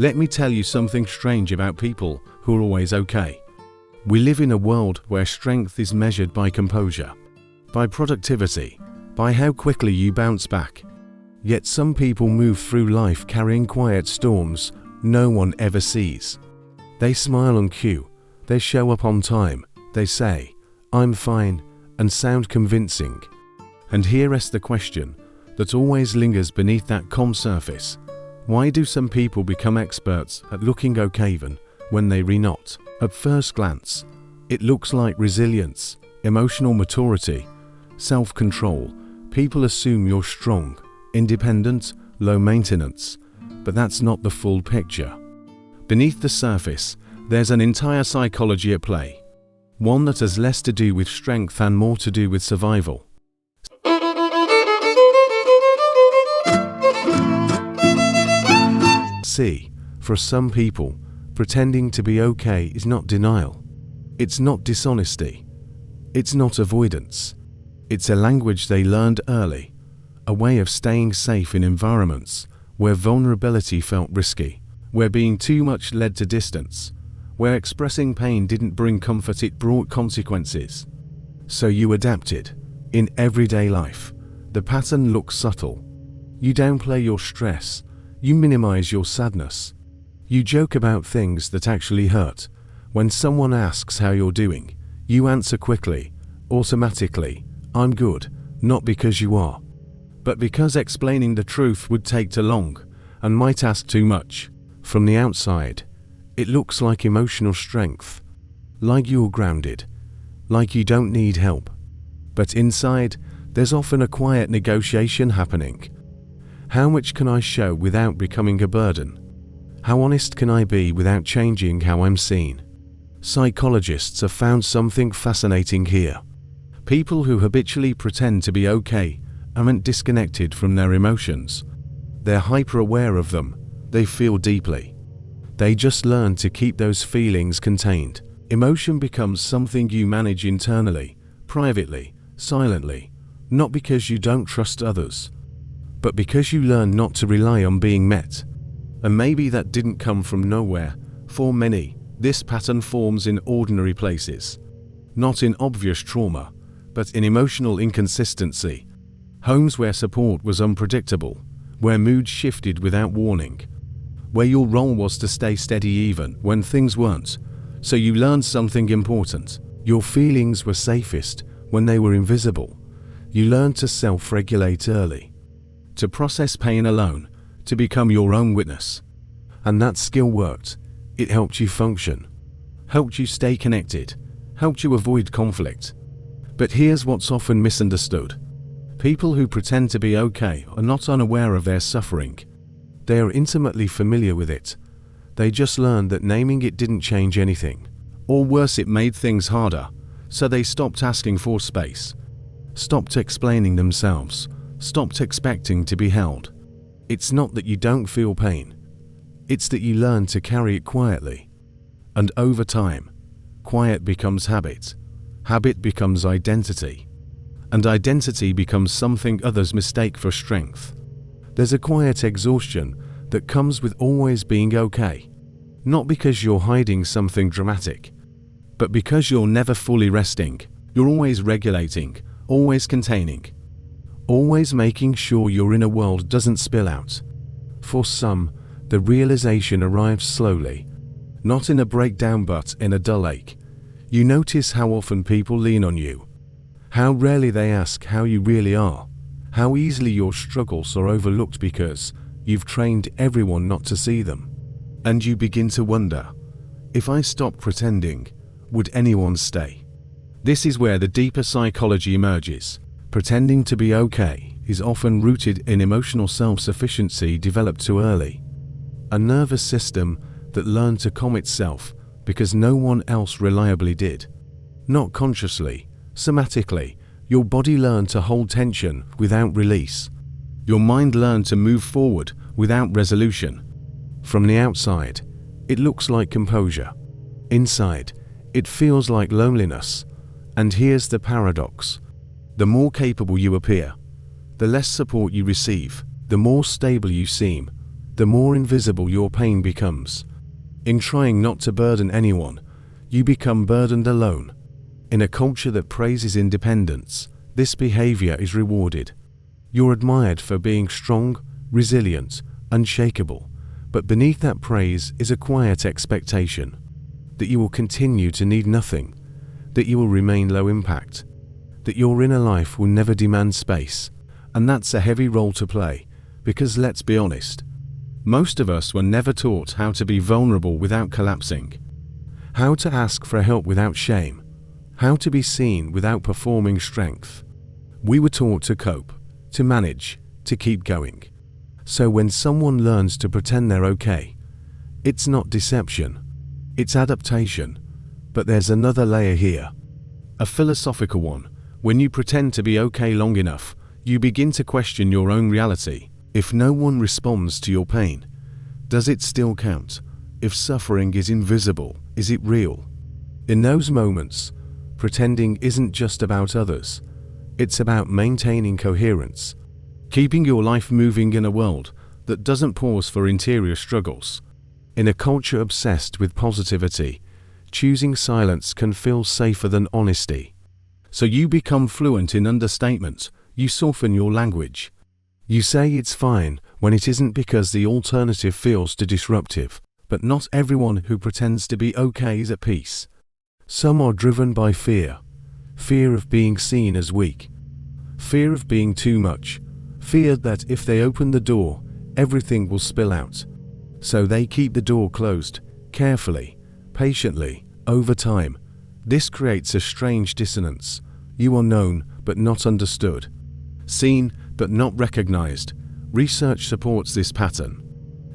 Let me tell you something strange about people who are always okay. We live in a world where strength is measured by composure, by productivity, by how quickly you bounce back. Yet some people move through life carrying quiet storms no one ever sees. They smile on cue, they show up on time, they say, "I'm fine," and sound convincing. And here is the question that always lingers beneath that calm surface. Why do some people become experts at looking okay even when they are not? At first glance, it looks like resilience, emotional maturity, self-control. People assume you're strong, independent, low maintenance, but that's not the full picture. Beneath the surface, there's an entire psychology at play, one that has less to do with strength and more to do with survival. See, for some people, pretending to be okay is not denial. It's not dishonesty. It's not avoidance. It's a language they learned early, a way of staying safe in environments where vulnerability felt risky, where being too much led to distance, where expressing pain didn't bring comfort, it brought consequences. So you adapted. In everyday life, the pattern looks subtle. You downplay your stress. You minimize your sadness. You joke about things that actually hurt. When someone asks how you're doing, you answer quickly, automatically, "I'm good," not because you are, but because explaining the truth would take too long and might ask too much. From the outside, it looks like emotional strength, like you're grounded, like you don't need help. But inside, there's often a quiet negotiation happening. How much can I show without becoming a burden? How honest can I be without changing how I'm seen? Psychologists have found something fascinating here. People who habitually pretend to be okay aren't disconnected from their emotions. They're hyper-aware of them. They feel deeply. They just learn to keep those feelings contained. Emotion becomes something you manage internally, privately, silently, not because you don't trust others, but because you learn not to rely on being met. And maybe that didn't come from nowhere. For many, this pattern forms in ordinary places, not in obvious trauma, but in emotional inconsistency. Homes where support was unpredictable, where moods shifted without warning, where your role was to stay steady even when things weren't. So you learned something important. Your feelings were safest when they were invisible. You learned to self-regulate early, to process pain alone, to become your own witness. And that skill worked. It helped you function, helped you stay connected, helped you avoid conflict. But here's what's often misunderstood. People who pretend to be okay are not unaware of their suffering. They are intimately familiar with it. They just learned that naming it didn't change anything. Or worse, it made things harder. So they stopped asking for space, stopped explaining themselves, stopped expecting to be held. It's not that you don't feel pain. It's that you learn to carry it quietly. And over time, quiet becomes habit. Habit becomes identity. And identity becomes something others mistake for strength. There's a quiet exhaustion that comes with always being okay. Not because you're hiding something dramatic, but because you're never fully resting. You're always regulating, always containing, always making sure your inner world doesn't spill out. For some, the realization arrives slowly, not in a breakdown but in a dull ache. You notice how often people lean on you, how rarely they ask how you really are, how easily your struggles are overlooked because you've trained everyone not to see them. And you begin to wonder, if I stopped pretending, would anyone stay? This is where the deeper psychology emerges. Pretending to be okay is often rooted in emotional self-sufficiency developed too early. A nervous system that learned to calm itself because no one else reliably did. Not consciously, somatically, your body learned to hold tension without release. Your mind learned to move forward without resolution. From the outside, it looks like composure. Inside, it feels like loneliness. And here's the paradox. The more capable you appear, the less support you receive, the more stable you seem, the more invisible your pain becomes. In trying not to burden anyone, you become burdened alone. In a culture that praises independence, this behavior is rewarded. You're admired for being strong, resilient, unshakable, but beneath that praise is a quiet expectation that you will continue to need nothing, that you will remain low impact, that your inner life will never demand space. And that's a heavy role to play, because let's be honest, most of us were never taught how to be vulnerable without collapsing, how to ask for help without shame, how to be seen without performing strength. We were taught to cope, to manage, to keep going. So when someone learns to pretend they're okay, it's not deception, it's adaptation. But there's another layer here, a philosophical one. When you pretend to be okay long enough, you begin to question your own reality. If no one responds to your pain, does it still count? If suffering is invisible, is it real? In those moments, pretending isn't just about others. It's about maintaining coherence, keeping your life moving in a world that doesn't pause for interior struggles. In a culture obsessed with positivity, choosing silence can feel safer than honesty. So you become fluent in understatement, you soften your language. You say it's fine when it isn't, because the alternative feels too disruptive. But not everyone who pretends to be okay is at peace. Some are driven by fear. Fear of being seen as weak. Fear of being too much. Fear that if they open the door, everything will spill out. So they keep the door closed, carefully, patiently, over time. This creates a strange dissonance. You are known, but not understood. Seen, but not recognized. Research supports this pattern.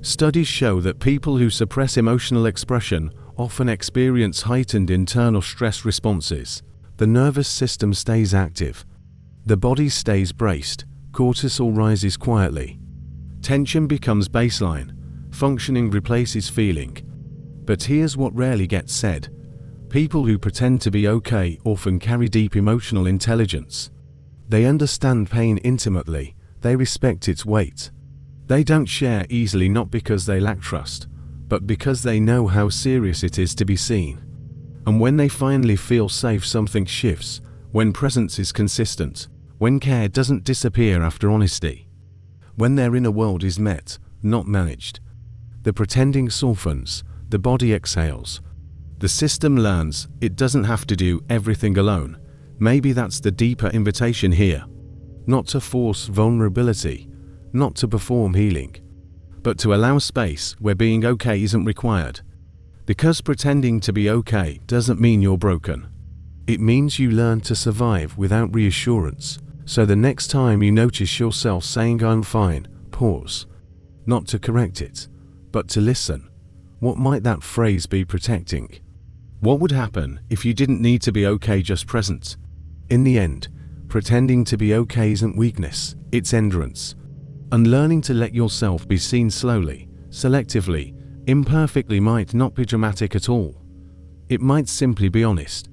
Studies show that people who suppress emotional expression often experience heightened internal stress responses. The nervous system stays active. The body stays braced. Cortisol rises quietly. Tension becomes baseline. Functioning replaces feeling. But here's what rarely gets said. People who pretend to be okay often carry deep emotional intelligence. They understand pain intimately. They respect its weight. They don't share easily, not because they lack trust, but because they know how serious it is to be seen. And when they finally feel safe, something shifts. When presence is consistent, when care doesn't disappear after honesty, when their inner world is met, not managed, the pretending softens, the body exhales. The system learns it doesn't have to do everything alone. Maybe that's the deeper invitation here. Not to force vulnerability, not to perform healing, but to allow space where being okay isn't required. Because pretending to be okay doesn't mean you're broken. It means you learn to survive without reassurance. So the next time you notice yourself saying "I'm fine," pause. Not to correct it, but to listen. What might that phrase be protecting? What would happen if you didn't need to be okay, just present? In the end, pretending to be okay isn't weakness, it's endurance. And learning to let yourself be seen slowly, selectively, imperfectly might not be dramatic at all. It might simply be honest.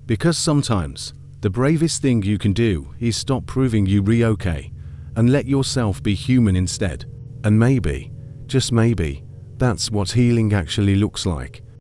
Because sometimes, the bravest thing you can do is stop proving you're okay and let yourself be human instead. And maybe, just maybe, that's what healing actually looks like.